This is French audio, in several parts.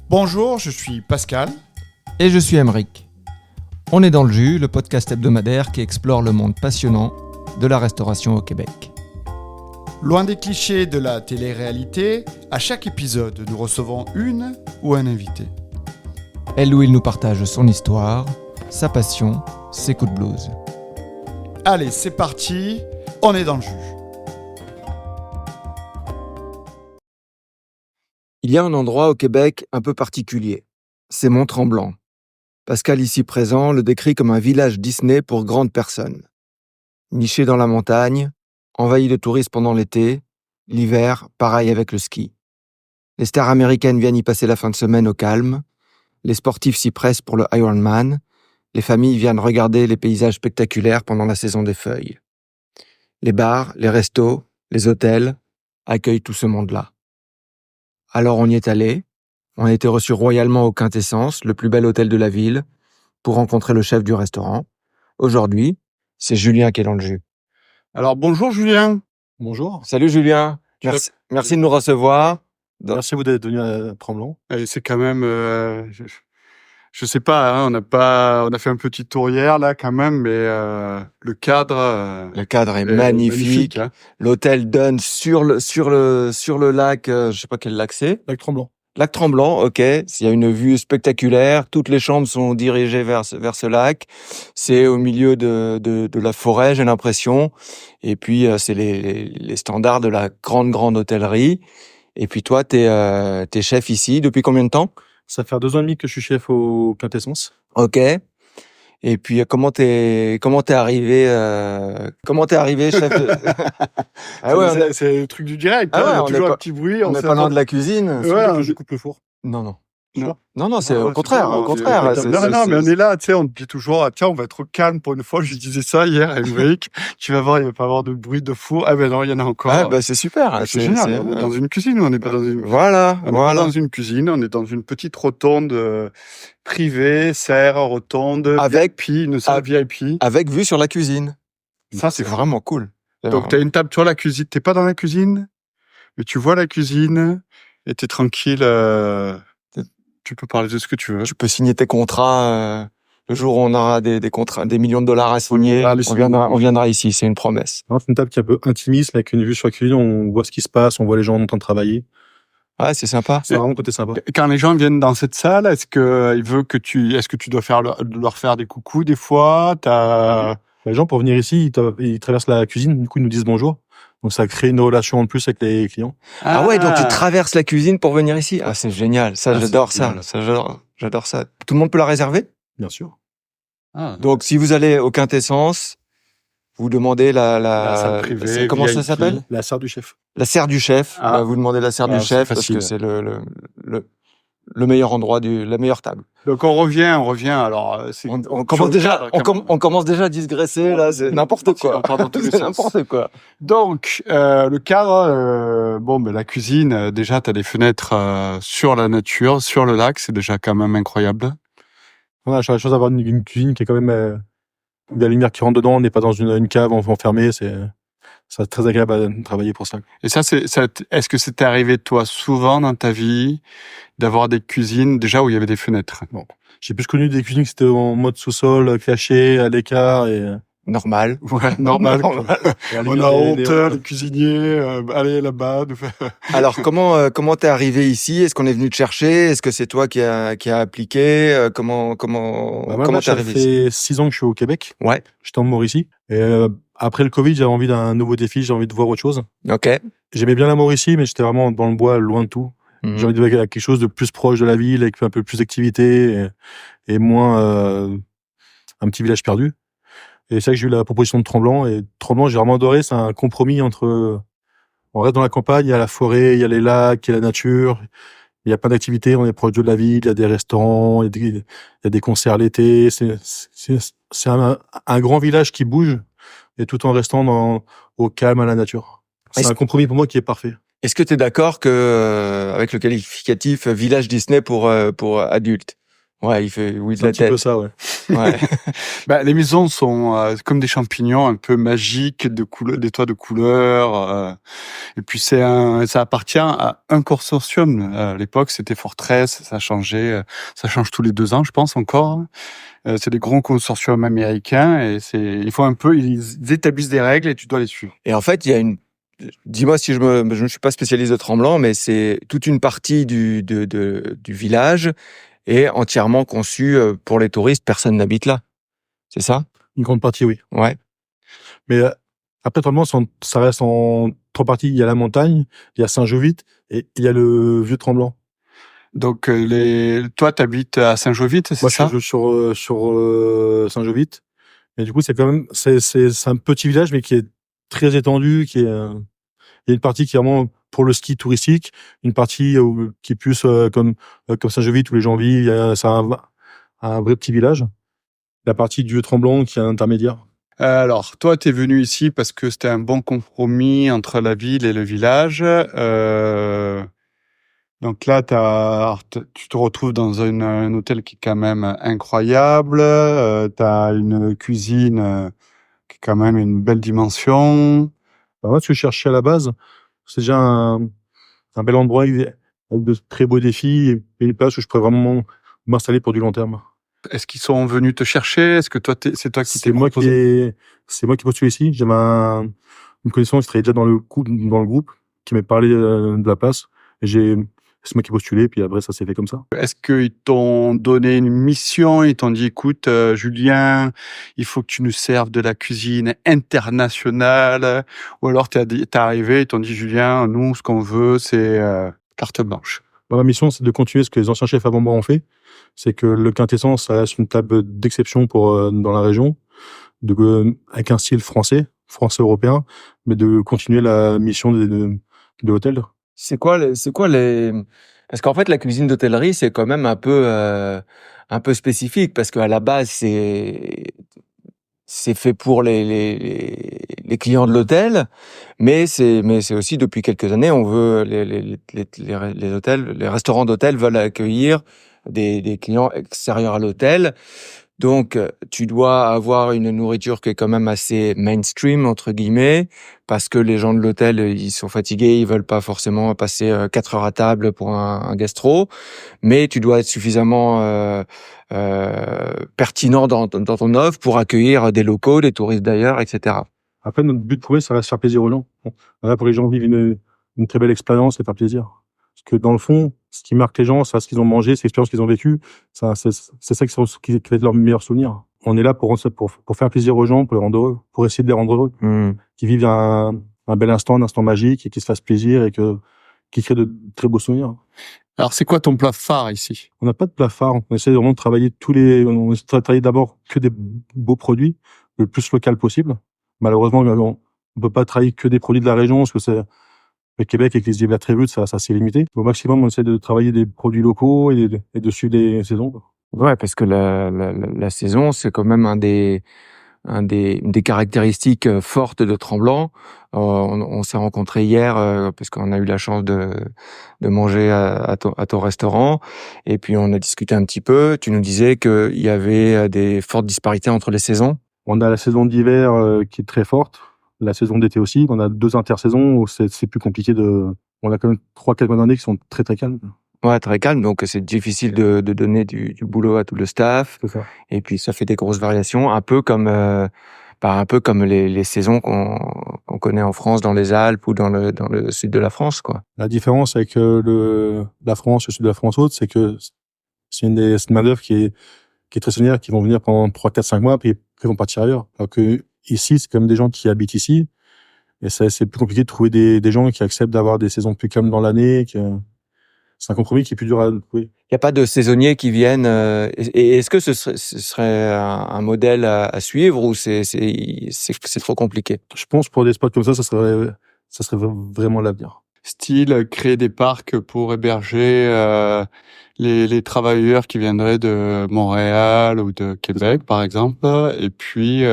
Bonjour, je suis Pascal. Et je suis Aymeric. On est dans le jus, le podcast hebdomadaire qui explore le monde passionnant de la restauration au Québec. Loin des clichés de la télé-réalité, à chaque épisode, nous recevons une ou un invité. Elle ou il nous partage son histoire, sa passion, ses coups de blues. Allez, c'est parti, on est dans le jus. Il y a un endroit au Québec un peu particulier. C'est Mont-Tremblant. Pascal, ici présent, le décrit comme un village Disney pour grandes personnes. Niché dans la montagne, envahi de touristes pendant l'été, l'hiver, pareil avec le ski. Les stars américaines viennent y passer la fin de semaine au calme, les sportifs s'y pressent pour le Ironman, les familles viennent regarder les paysages spectaculaires pendant la saison des feuilles. Les bars, les restos, les hôtels accueillent tout ce monde-là. Alors on y est allé, on a été reçus royalement au Quintessence, le plus bel hôtel de la ville, pour rencontrer le chef du restaurant. Aujourd'hui, c'est Julien qui est dans le jus. Alors bonjour Julien. Bonjour. Salut Julien, merci de nous recevoir. Merci à vous d'être venu à Tremblant. C'est quand même, je sais pas, hein, on a fait un petit tour hier là quand même, mais le cadre. Le cadre est magnifique. Hein. L'hôtel donne sur le lac, je sais pas quel lac c'est. Lac Tremblant. Lac Tremblant, ok. Il y a une vue spectaculaire. Toutes les chambres sont dirigées vers ce lac. C'est au milieu de la forêt, j'ai l'impression. Et puis c'est les standards de la grande hôtellerie. Et puis toi, t'es chef ici depuis combien de temps? Ça fait 2 ans et demi que je suis chef au Quintessence. Ok. Et puis comment t'es arrivé chef de... Ah ouais, c'est le truc du direct. Ah ouais, il y a on toujours est un pas- petit bruit. On n'est pas loin de la cuisine. Ouais, Je coupe le four. Non. Non. Non, c'est Ah ouais, au contraire. bon, Au contraire. Non, mais on est là, tu sais, on te dit toujours, tiens, on va être calme pour une fois. Je disais ça hier à Aymeric. Tu vas voir, il va pas avoir de bruit de four. Ah ben non, il y en a encore. Ah, bah, c'est super. C'est génial. On est dans une cuisine, on n'est pas dans une... Voilà. On n'est pas dans une cuisine, on est dans une petite rotonde privée, serre, rotonde, Avec VIP, une salle VIP. Avec vue sur la cuisine. Ça, C'est vraiment cool. Donc, t'as une table sur la cuisine. T'es pas dans la cuisine, mais tu vois la cuisine et t'es tranquille. Tu peux parler de ce que tu veux. Tu peux signer tes contrats le jour où on aura des contrats, des millions de dollars à signer. On viendra ici, c'est une promesse. C'est une table qui est un peu intimiste, avec une vue sur la cuisine. On voit ce qui se passe, on voit les gens en train de travailler. Ouais, c'est sympa. C'est vraiment côté sympa. Quand les gens viennent dans cette salle, est-ce que tu dois leur faire des coucous des fois? Les gens, pour venir ici, ils traversent la cuisine, du coup, ils nous disent bonjour. Donc, ça crée une relation en plus avec les clients. Ah ouais, donc tu traverses la cuisine pour venir ici. Ah, c'est génial. Ça, j'adore ça. J'adore ça. Tout le monde peut la réserver? Bien sûr. Donc, si vous allez au Quintessence, vous demandez la salle privée, comment ça VIP. s'appelle? La serre du chef. La serre du chef. Ah. Vous demandez la serre du C'est chef parce facile. que c'est le meilleur endroit la meilleure table. Donc on revient. Alors On commence déjà, on commence déjà à digresser là, c'est n'importe quoi. C'est n'importe quoi. Donc le cadre, la cuisine, déjà t'as des fenêtres sur la nature, sur le lac, c'est déjà quand même incroyable. On a la chance d'avoir une cuisine qui est quand même de la lumière qui rentre dedans. On n'est pas dans une cave enfermée. C'est très agréable à travailler pour ça. Et ça, est-ce que c'était arrivé toi souvent dans ta vie d'avoir des cuisines déjà où il y avait des fenêtres? Bon. J'ai plus connu des cuisines qui étaient en mode sous-sol, cachées, à l'écart et... Normal. Ouais, normal. On a honte, les cuisiniers, allez là-bas. Alors, comment t'es arrivé ici? Est-ce qu'on est venu te chercher? Est-ce que c'est toi qui a appliqué? Comment t'es arrivé ici? Ça fait 6 ans que je suis au Québec. Ouais. J'étais en Mauricie. Et après le Covid, j'avais envie d'un nouveau défi, j'ai envie de voir autre chose. Ok. J'aimais bien la Mauricie, mais j'étais vraiment dans le bois, loin de tout. J'ai envie de voir quelque chose de plus proche de la ville, avec un peu plus d'activité et moins un petit village perdu. Et c'est ça que j'ai eu la proposition de Tremblant. Et Tremblant, j'ai vraiment adoré. C'est un compromis entre... On reste dans la campagne, il y a la forêt, il y a les lacs, il y a la nature. Il y a plein d'activités, on est proche de la ville, il y a des restaurants, il y a des concerts l'été. C'est un grand village qui bouge, et tout en restant au calme, à la nature. C'est un compromis pour moi qui est parfait. Est-ce que tu es d'accord que avec le qualificatif village Disney pour adultes? Ouais, il fait oui de C'est un la petit peu tête. ça, ouais. Ouais. Bah, les maisons sont comme des champignons un peu magiques, des toits de couleurs. Et puis ça appartient à un consortium. À l'époque, c'était Fortress, ça a changé, ça change tous les 2 ans, je pense encore. C'est des grands consortiums américains et il faut un peu, ils établissent des règles et tu dois les suivre. Et en fait, il y a dis-moi si je ne suis pas spécialiste de Tremblant, mais c'est toute une partie du village est entièrement conçue pour les touristes. Personne n'habite là. C'est ça? Une grande partie, oui. Ouais. Mais après, Tremblant, ça reste en 3 parties. Il y a la montagne, il y a Saint-Jovite et il y a le vieux Tremblant. Donc toi, t'habites à Saint-Jovite, c'est Moi, ça? je suis sur Saint-Jovite. Mais du coup, c'est quand même, c'est un petit village, mais qui est très étendu, il y a une partie qui est vraiment pour le ski touristique, une partie qui est plus comme Saint-Jovite où les gens vivent, c'est un vrai petit village. La partie du Vieux-Tremblant qui est intermédiaire. Alors, toi, t'es venu ici parce que c'était un bon compromis entre la ville et le village. Donc là, tu te retrouves dans un hôtel qui est quand même incroyable. T'as une cuisine qui est quand même une belle dimension. Alors moi, ce que je cherchais à la base, c'est déjà un bel endroit avec de très beaux défis et une place où je pourrais vraiment m'installer pour du long terme. Est-ce qu'ils sont venus te chercher? Est-ce que toi, c'est toi qui t'es C'est moi proposé? c'est moi qui postule ici. J'avais une connaissance qui travaillait déjà dans le groupe, qui m'avait parlé de la place. Et c'est moi qui ai postulé, puis après, ça s'est fait comme ça. Est-ce qu'ils t'ont donné une mission? Ils t'ont dit, écoute, Julien, il faut que tu nous serves de la cuisine internationale. Ou alors t'es arrivé, ils t'ont dit, Julien, nous, ce qu'on veut, c'est carte blanche. Ma mission, c'est de continuer ce que les anciens chefs avant moi ont fait. C'est que le quintessence, ça reste une table d'exception pour dans la région, avec un style français-européen, mais de continuer la mission de l'hôtel. C'est quoi les parce qu'en fait la cuisine d'hôtellerie c'est quand même un peu spécifique parce qu'à la base c'est fait pour les clients de l'hôtel, mais c'est aussi depuis quelques années on veut les hôtels, les restaurants d'hôtel veulent accueillir des clients extérieurs à l'hôtel. Donc, tu dois avoir une nourriture qui est quand même assez mainstream, entre guillemets, parce que les gens de l'hôtel, ils sont fatigués, ils veulent pas forcément passer 4 heures à table pour un gastro, mais tu dois être suffisamment pertinent dans ton offre pour accueillir des locaux, des touristes d'ailleurs, etc. Après, notre but premier, ça reste faire plaisir aux gens. Bon, voilà, pour que les gens vivent une très belle expérience et faire plaisir. Parce que dans le fond, ce qui marque les gens, c'est ce qu'ils ont mangé, c'est l'expérience qu'ils ont vécue. C'est ça qui va être leur meilleur souvenir. On est là pour faire plaisir aux gens, pour les rendre heureux, pour essayer de les rendre heureux. Qu'ils vivent un bel instant, un instant magique et qu'ils se fassent plaisir et qu'ils créent de très beaux souvenirs. Alors, c'est quoi ton plat phare ici? On n'a pas de plat phare. On essaie vraiment de travailler on essaie de travailler d'abord que des beaux produits, le plus local possible. Malheureusement, on peut pas travailler que des produits de la région parce que le Québec avec les hivers très rudes, ça c'est limité. Au maximum, on essaie de travailler des produits locaux et de suivre les saisons. Ouais, parce que la saison, c'est quand même une des caractéristiques fortes de Tremblant. On s'est rencontrés hier parce qu'on a eu la chance de manger à ton restaurant et puis on a discuté un petit peu. Tu nous disais qu'il y avait des fortes disparités entre les saisons. On a la saison d'hiver qui est très forte, la saison d'été aussi. On a 2 intersaisons où c'est plus compliqué on a quand même 3-4 mois d'année qui sont très très calmes. Ouais, très calme, donc c'est difficile de donner du boulot à tout le staff. C'est ça. Et puis ça fait des grosses variations, un peu comme les saisons qu'on connaît en France, dans les Alpes ou dans le sud de la France, quoi. La différence avec la France, le sud de la France haute, c'est que c'est une main-d'œuvre qui est très saisonnière, qui vont venir pendant 3, 4, 5 mois, puis ils vont partir ailleurs. Alors que ici, c'est quand même des gens qui habitent ici. Et c'est plus compliqué de trouver des gens qui acceptent d'avoir des saisons plus calmes dans l'année. C'est un compromis qui est plus dur à trouver. Il n'y a pas de saisonniers qui viennent. Et est-ce que ce serait un modèle à suivre ou c'est trop compliqué? Je pense pour des spots comme ça serait vraiment l'avenir. Style, créer des parcs pour héberger les travailleurs qui viendraient de Montréal ou de Québec, par exemple. Et puis,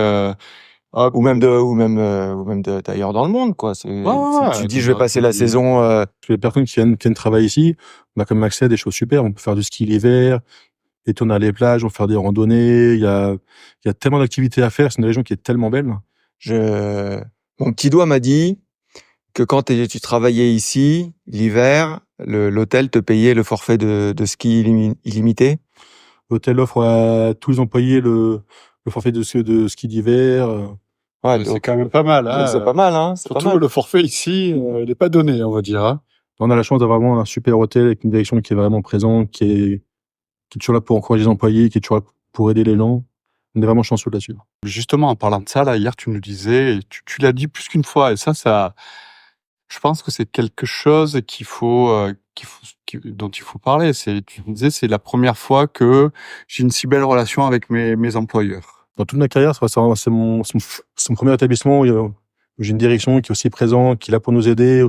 Ou même d'ailleurs dans le monde, quoi. Tu dis, je vais passer la saison. Les personnes qui viennent travailler ici, on a quand même accès à des choses super. On peut faire du ski l'hiver. Et on a les plages, on fait des randonnées. Il y a tellement d'activités à faire. C'est une région qui est tellement belle. Mon petit doigt m'a dit que quand tu travaillais ici, l'hiver, l'hôtel te payait le forfait de ski illimité. L'hôtel offre à tous les employés le forfait de ski d'hiver. Ouais, C'est quand même pas mal. Hein. C'est pas mal, hein. C'est pas Surtout mal. le forfait ici, il n'est pas donné, on va dire. Hein. On a la chance d'avoir vraiment un super hôtel avec une direction qui est vraiment présente, qui est toujours là pour encourager les employés, qui est toujours là pour aider les gens. On est vraiment chanceux là-dessus. Justement, en parlant de ça, là, hier, tu nous disais, et tu l'as dit plus qu'une fois, et ça, je pense que c'est quelque chose dont il faut parler. Tu me disais, c'est la première fois que j'ai une si belle relation avec mes employeurs. Dans toute ma carrière, c'est mon premier établissement où j'ai une direction qui est aussi présente, qui est là pour nous aider.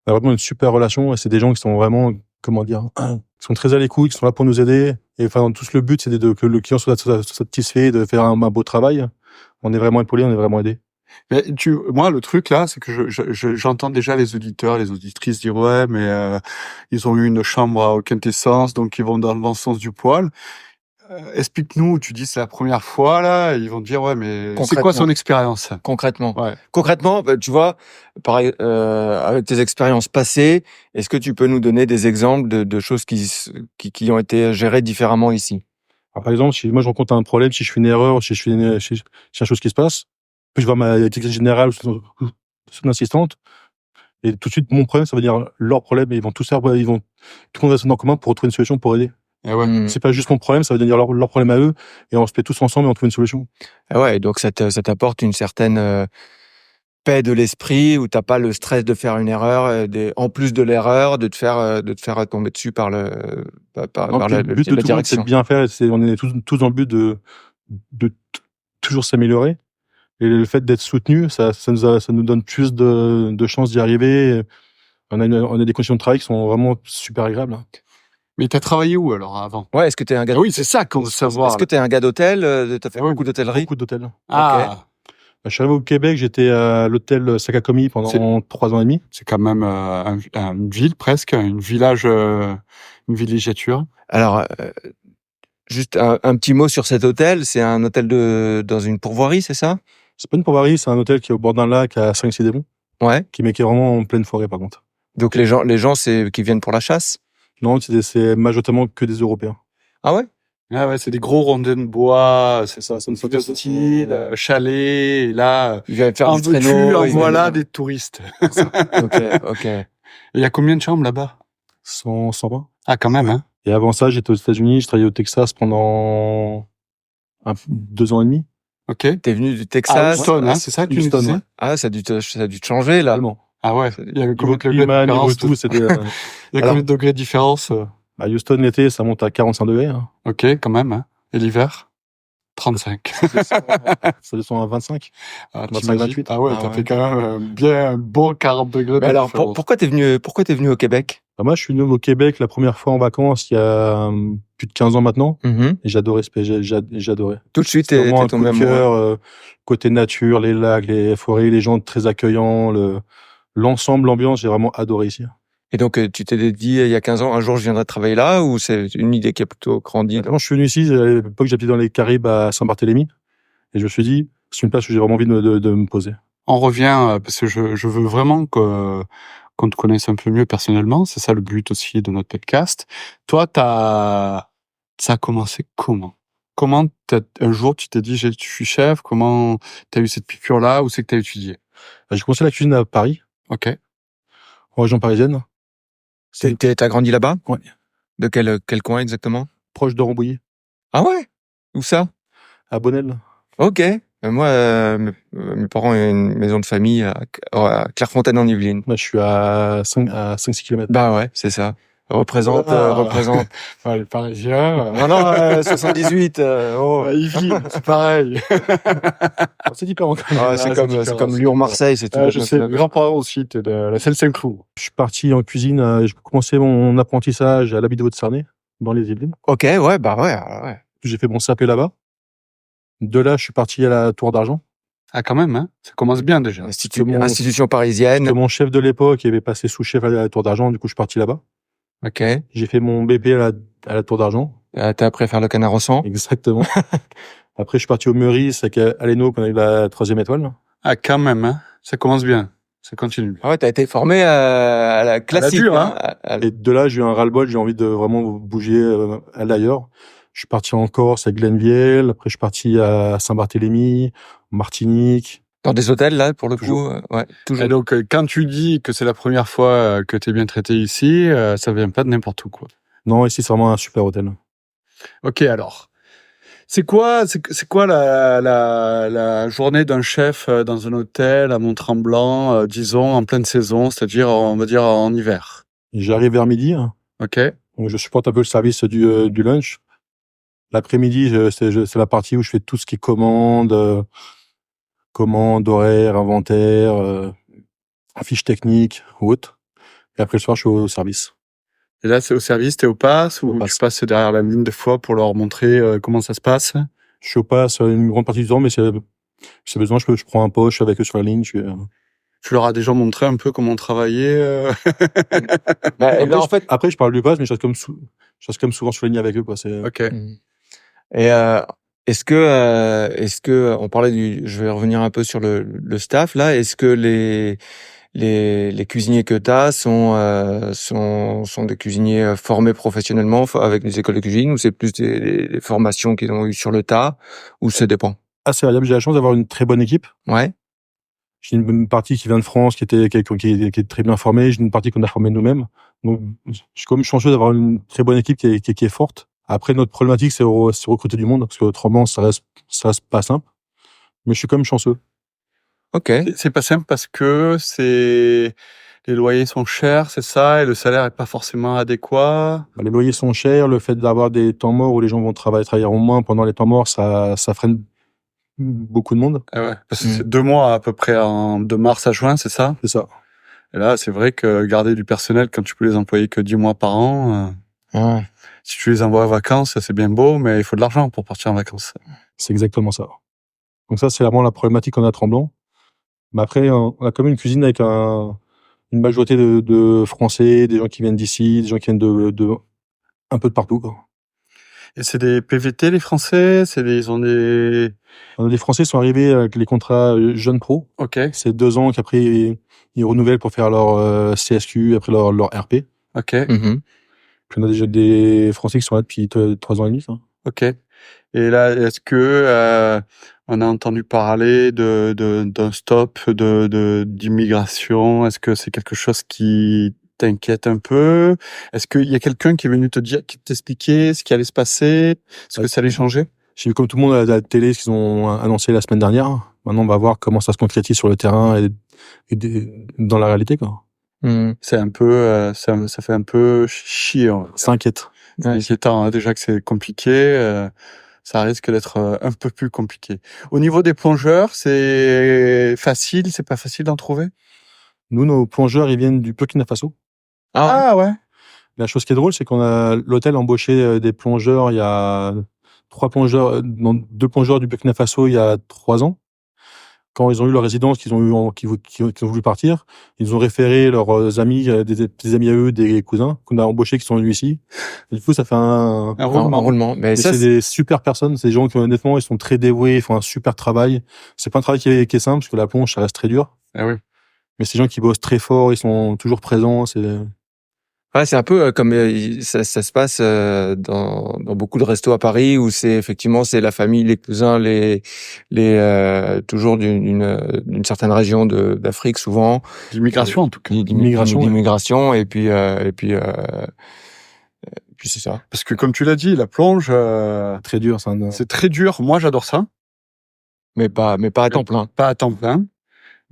On a vraiment une super relation et c'est des gens qui sont vraiment, comment dire, qui sont très à l'écoute, qui sont là pour nous aider. Et enfin, tout le but, c'est que le client soit satisfait, de faire un beau travail. On est vraiment épaulé, on est vraiment aidé. Mais moi, le truc là, c'est que j'entends déjà les auditeurs, les auditrices dire ouais, mais ils ont eu une chambre à quintessence, donc ils vont dans le bon sens du poil. Explique-nous, tu dis c'est la première fois là, ils vont te dire ouais, mais c'est quoi son expérience? Concrètement. Ouais. Concrètement, tu vois, pareil, avec tes expériences passées, est-ce que tu peux nous donner des exemples de choses qui ont été gérées différemment ici? Alors, par exemple, si moi je rencontre un problème, si je fais une erreur, si je fais une chose qui se passe, puis je vois ma directrice générale ou son assistante, et tout de suite mon problème, ça va dire leur problème, et ils vont tout le monde va se mettre en commun pour trouver une solution pour aider. Et ouais. C'est pas juste mon problème, ça va devenir leur problème à eux, et on se met tous ensemble et on trouve une solution. Ah ouais, donc ça t'apporte une certaine paix de l'esprit où t'as pas le stress de faire une erreur, en plus de l'erreur, de te faire tomber dessus par la but de tout le monde, c'est de bien faire, on est tous dans le but de toujours s'améliorer. Et le fait d'être soutenu, ça nous donne plus de chances d'y arriver. On a des conditions de travail qui sont vraiment super agréables. Mais t'as travaillé où alors avant? Ouais, est-ce que t'es un gars? Oui, c'est ça qu'on veut savoir. Est-ce que t'es un gars d'hôtel? T'as fait beaucoup d'hôtellerie? Beaucoup d'hôtels. Ah. Je suis arrivé au Québec, j'étais à l'hôtel Sakakomi pendant 3 ans et demi. C'est quand même une ville presque, une villégiature. Alors, juste un petit mot sur cet hôtel. C'est un hôtel dans une pourvoirie, c'est ça? C'est pas une pourvoirie, c'est un hôtel qui est au bord d'un lac à Saint-Cédémon. Ouais. Qui est vraiment en pleine forêt par contre. Donc les gens c'est qui viennent pour la chasse? Non, c'est majoritairement que des Européens. Ah ouais? Ah ouais, c'est des gros rondins de bois, c'est ça, ça me fait style, chalet, et là, ils viennent faire en du traîneau, voilà des touristes. Ok. Et il y a combien de chambres là-bas? 120. Ah, quand même, hein. Et avant ça, j'étais aux États-Unis, je travaillais au Texas pendant 2 ans et demi. Ok. T'es venu du Texas? Houston, hein, c'est ça que tu nous disais? Ouais. Ah, ça a dû te changer, là. Allemand. Ah ouais. Il y avait combien de degrés de différence? Il y a combien de degrés de différence? À Houston, l'été, ça monte à 45 degrés. Hein. Ok, quand même, hein. Et l'hiver? 35. Ça descend à 25. Ah, 25, 28. Ah ouais, t'as fait quand même bien un bon 40 degrés de alors, différence. pourquoi t'es venu au Québec? Moi, je suis venu au Québec la première fois en vacances il y a plus de 15 ans maintenant. Et j'adorais j'adorais. Tout de suite, t'es tombé amoureux. cœur, côté nature, les lacs, les forêts, les gens très accueillants, l'ensemble, l'ambiance, j'ai vraiment adoré ici. Et donc, tu t'es dit, il y a 15 ans, un jour, je viendrai travailler là, ou c'est une idée qui a plutôt grandi? Quand je suis venu ici, à l'époque, j'habitais dans les Caraïbes à Saint-Barthélemy. Et je me suis dit, c'est une place où j'ai vraiment envie de me poser. On revient, parce que je veux vraiment qu'on te connaisse un peu mieux personnellement. C'est ça le but aussi de notre podcast. Toi, ça a commencé comment? Comment un jour tu t'es dit, je suis chef? Comment t'as eu cette piqûre-là? Où c'est que t'as étudié? J'ai commencé la cuisine à Paris. Ok. En région parisienne. T'as grandi là-bas? Ouais. De quel coin exactement? Proche de Rambouillet. Ah ouais? Où ça? À Bonnel. Ok. Moi, mes parents ont une maison de famille à Clairefontaine-en-Yvelines. Moi, je suis à 5-6 km. Bah ouais, c'est ça. Représente. Ouais, les Parisiens. Non, 78. Yvelines, c'est pareil. C'est différent. C'est comme Lyon-Marseille, c'est tout. Je sais, mes grands-parents aussi étaient de la Seine-Saint-Cloud. Je suis parti en cuisine, j'ai commencé mon apprentissage à l'Abbaye de Haute-Sarney, dans les Yvelines. Ok, ouais, ouais. J'ai fait mon CAP là-bas. De là, je suis parti à la Tour d'Argent. Ah, quand même, hein. Ça commence bien, déjà. Institution parisienne. Que mon chef de l'époque avait passé sous-chef à la Tour d'Argent, du coup, je suis parti là-bas. Ok. J'ai fait mon BP à la Tour d'Argent. T'as appris à faire le canard au sang. Exactement. Après, je suis parti au Meurice avec Aleno qu'on a eu la 3e étoile. Ah, quand même, hein. Ça commence bien. Ça continue. Ah ouais, t'as été formé à la classique. dure, hein. Et de là, j'ai eu un ras-le-bol, j'ai envie de vraiment bouger aller ailleurs. Je suis parti en Corse à Glenviel, après je suis parti à Saint-Barthélemy, Martinique. Dans des hôtels, là, pour le Toujours. coup. Ouais, toujours. Et donc, quand tu dis que c'est la première fois que t'es bien traité ici, ça vient pas de n'importe où, quoi. Non, ici, c'est vraiment un super hôtel. Ok, alors. C'est quoi la journée d'un chef dans un hôtel à Mont-Tremblant, disons, en pleine saison, c'est-à-dire, on va dire, en hiver? J'arrive vers midi. Ok. Donc je supporte un peu le service du lunch. L'après-midi, c'est la partie où je fais tout ce qui est commande, horaire, inventaire, fiches techniques ou autre. Et après le soir, je suis au service. Et là, c'est au service, t'es au pass, ou tu passes derrière la ligne des fois pour leur montrer comment ça se passe? Je suis au pass une grande partie du temps, mais si j'ai besoin, je prends un poche avec eux sur la ligne. Tu leur as déjà montré un peu comment travailler En fait, après, je parle du pass, mais je reste comme souvent sur la ligne avec eux, quoi. Ok. Et est-ce que on parlait je vais revenir un peu sur le staff là. Est-ce que les cuisiniers que t'as sont des cuisiniers formés professionnellement avec des écoles de cuisine, ou c'est plus des formations qu'ils ont eues sur le tas, ou ça dépend? Assez variable. J'ai la chance d'avoir une très bonne équipe. Ouais. J'ai une partie qui vient de France, qui est très bien formée. J'ai une partie qu'on a formée nous-mêmes. Donc, je suis comme chanceux d'avoir une très bonne équipe qui est forte. Après, notre problématique, c'est recruter du monde, parce qu'autrement, ça reste pas simple. Mais je suis quand même chanceux. Ok. C'est pas simple parce que les loyers sont chers, c'est ça, et le salaire est pas forcément adéquat. Les loyers sont chers. Le fait d'avoir des temps morts où les gens vont travailler au moins pendant les temps morts, ça freine beaucoup de monde. Ah ouais, parce que c'est 2 mois à peu près de mars à juin, c'est ça? C'est ça. Et là, c'est vrai que garder du personnel quand tu peux les employer que 10 mois par an, si tu les envoies en vacances, c'est bien beau, mais il faut de l'argent pour partir en vacances. C'est exactement ça. Donc ça, c'est vraiment la problématique qu'on a à Tremblant. Mais après, on a quand même une cuisine avec une majorité de Français, des gens qui viennent d'ici, des gens qui viennent de un peu de partout, quoi. Et c'est des PVT, les Français? Les Français sont arrivés avec les contrats jeunes pro. Ok. C'est 2 ans qu'après, ils renouvellent pour faire leur CSQ, après leur RP. Ok. Mm-hmm. Puis on a déjà des Français qui sont là depuis 3 ans et demi, ça. Ok. Et là, est-ce que on a entendu parler d'un stop d'immigration? Est-ce que c'est quelque chose qui t'inquiète un peu? Est-ce qu'il y a quelqu'un qui est venu t'expliquer ce qui allait se passer? Est-ce que ça allait changer? J'ai vu comme tout le monde à la télé ce qu'ils ont annoncé la semaine dernière. Maintenant, on va voir comment ça se concrétise sur le terrain et dans la réalité, quoi. C'est un peu, ça fait un peu chier. Ça inquiète. C'est inquiétant, hein, déjà que c'est compliqué. Ça risque d'être un peu plus compliqué. Au niveau des plongeurs, c'est facile, c'est pas facile d'en trouver? Nous, nos plongeurs, ils viennent du Burkina Faso. Ah ouais. La chose qui est drôle, c'est qu'on a l'hôtel embauché des plongeurs. Il y a 2 plongeurs du Burkina Faso il y a 3 ans. Quand ils ont eu leur résidence, qu'ils ont voulu partir, ils ont référé leurs amis, des amis à eux, des cousins qu'on a embauchés qui sont venus ici. Et du coup, ça fait un roulement. Mais ça, c'est des super personnes. C'est des gens qui, honnêtement, ils sont très dévoués, ils font un super travail. C'est pas un travail qui est simple, parce que la plonge, ça reste très dur. Ah oui. Mais c'est des gens qui bossent très fort, ils sont toujours présents. ouais, c'est un peu comme ça se passe dans beaucoup de restos à Paris, où c'est la famille, les cousins, les toujours d'une certaine région d'Afrique, souvent. D'immigration, en tout cas. D'immigration, et puis c'est ça. Parce que comme tu l'as dit, la plonge, Très dur, c'est très dur. Moi, j'adore ça. Mais pas à temps plein. Pas à temps plein.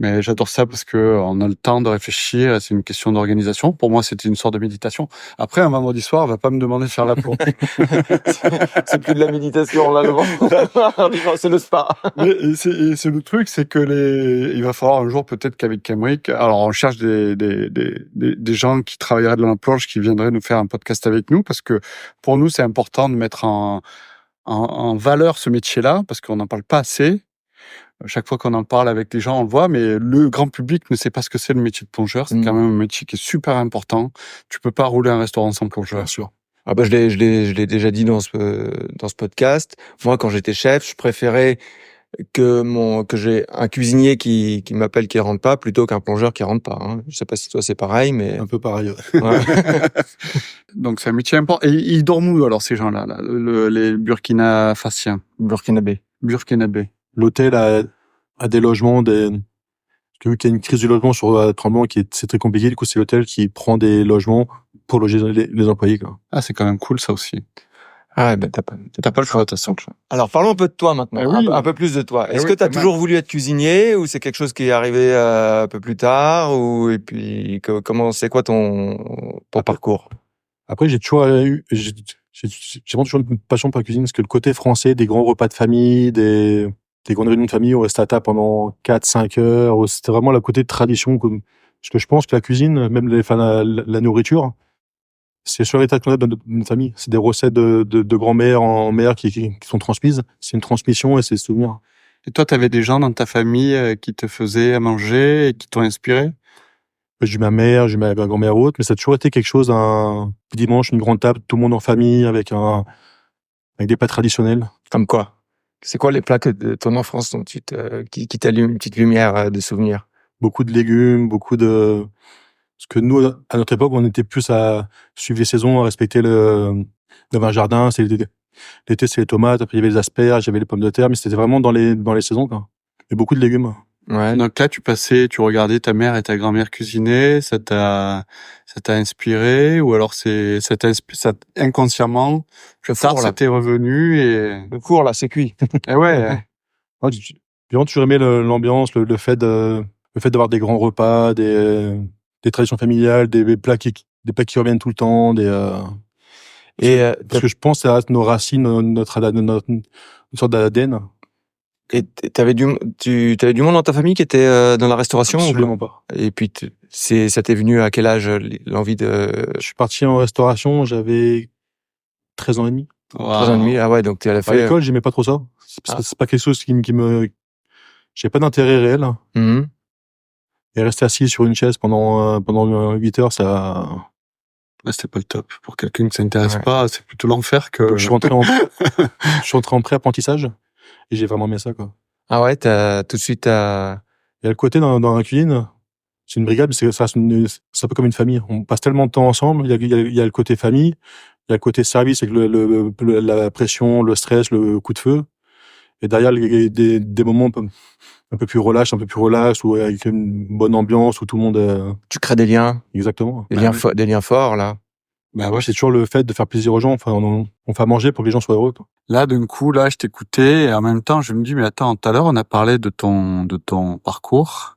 Mais j'adore ça parce que on a le temps de réfléchir. C'est une question d'organisation. Pour moi, c'était une sorte de méditation. Après, un vendredi soir, on va pas me demander de faire la plonge. C'est plus de la méditation, là, c'est le spa. Et c'est le truc, c'est que il va falloir un jour peut-être qu'avec Kenrick, alors on cherche des gens qui travailleraient dans la plonge, qui viendraient nous faire un podcast avec nous, parce que pour nous, c'est important de mettre en valeur ce métier-là, parce qu'on n'en parle pas assez. Chaque fois qu'on en parle avec les gens, on le voit, mais le grand public ne sait pas ce que c'est le métier de plongeur. C'est quand même un métier qui est super important. Tu peux pas rouler un restaurant sans plongeur. Bien sûr. Ah bah, je l'ai déjà dit dans ce podcast. Moi, quand j'étais chef, je préférais que j'ai un cuisinier qui m'appelle qui rentre pas plutôt qu'un plongeur qui rentre pas, hein. Je sais pas si toi c'est pareil, mais Un peu pareil. Ouais. ouais. Donc c'est un métier important. Et ils dorment où alors ces gens-là, là, les Burkina Faciens, Burkinabé. Burkinabé? L'hôtel a des logements, parce que vu qu'il y a une crise du logement sur Tremblant c'est très compliqué, du coup c'est l'hôtel qui prend des logements pour loger les employés, quoi. Ah, c'est quand même cool ça aussi. Ah, ben t'as pas le choix de toute façon. Alors parlons un peu de toi maintenant, Eh oui. un peu plus de toi. Eh Est-ce oui, que t'as quand toujours voulu être cuisinier ou c'est quelque chose qui est arrivé un peu plus tard ou et puis c'est quoi ton parcours? Après, j'ai vraiment toujours une passion pour la cuisine, parce que le côté français, des grands repas de famille, des grandes réunions de famille, on reste à table pendant 4-5 heures, c'était vraiment le côté de tradition, parce que je pense que la cuisine, même la nourriture, c'est sur l'état qu'on a dans notre famille. C'est des recettes de grand-mère en mère qui sont transmises. C'est une transmission et c'est des souvenirs. Et toi, t'avais des gens dans ta famille qui te faisaient à manger et qui t'ont inspiré? J'ai eu ma mère, j'ai eu ma grand-mère autre, mais ça a toujours été quelque chose, un dimanche, une grande table, tout le monde en famille, avec des plats traditionnels. Comme quoi? C'est quoi les plats de ton enfance dont qui t'allument une petite lumière de souvenirs? Beaucoup de légumes, parce que nous, à notre époque, on était plus à suivre les saisons, à respecter un jardin. L'été, c'est les tomates, après il y avait les asperges, il y avait les pommes de terre, mais c'était vraiment dans les saisons, quoi. Et beaucoup de légumes. Ouais. Donc là, tu regardais ta mère et ta grand-mère cuisiner, ça t'a inspiré, ou alors ça inconsciemment, plus tard, four, là. c'était revenu et Le four là, c'est cuit. eh ouais. Ouais, j'ai vraiment toujours aimé l'ambiance, le fait d'avoir des grands repas, des traditions familiales, des plats qui reviennent tout le temps, parce que je pense que ça reste nos racines, notre une sorte d'ADN. Et t'avais du monde dans ta famille qui était dans la restauration? Absolument pas. Et puis ça t'est venu à quel âge l'envie de Je suis parti en restauration, j'avais 13 ans et demi. 3 ans et demi? Ah ouais, donc tu as À fait. l'école, j'aimais pas trop ça. C'est pas quelque chose j'ai pas d'intérêt réel. Mhm. Et rester assis sur une chaise pendant 8 heures, ça. Ouais, c'était pas le top. Pour quelqu'un qui s'intéresse Ouais. pas, c'est plutôt l'enfer que... Donc, je suis rentré en pré-apprentissage et j'ai vraiment aimé ça, quoi. Ah ouais, t'as tout de suite Il y a le côté dans la cuisine, c'est une brigade, mais c'est un peu comme une famille. On passe tellement de temps ensemble. Il y a le côté famille, il y a le côté service avec la pression, le stress, le coup de feu. Et derrière, il y a des moments un peu plus relax, ou avec une bonne ambiance où tout le monde. tu crées des liens, Exactement. des liens forts là. Bah Ouais, ouais. c'est toujours le fait de faire plaisir aux gens. Enfin, on fait à manger pour que les gens soient heureux, quoi. Là, d'un coup, là, je t'écoutais et en même temps, je me dis, mais attends, tout à l'heure, on a parlé de ton parcours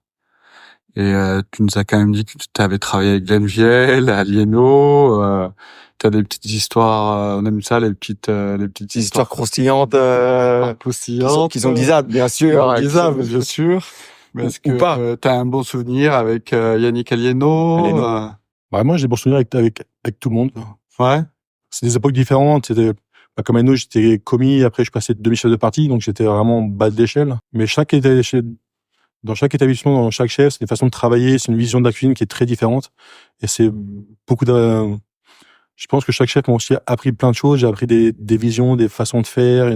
et tu nous as quand même dit que tu avais travaillé avec Glenviel, Alieno, t'as des petites histoires, on aime ça, les petites Histoires croustillantes croustillantes. qui sont disables, bien sûr. Disables, bien sûr. Mais est-ce Ou pas. que t'as un bon souvenir avec Yannick Alieno? Alieno. Bah, moi, j'ai des bons souvenirs avec tout le monde, quoi. Ouais. C'est des époques différentes. Comme à nous, j'étais commis, après je passais demi-chef de partie, donc j'étais vraiment bas de l'échelle. Mais dans chaque établissement, dans chaque chef, c'est une façon de travailler, c'est une vision de la cuisine qui est très différente. Et c'est je pense que chaque chef m'a aussi appris plein de choses. J'ai appris des visions, des façons de faire.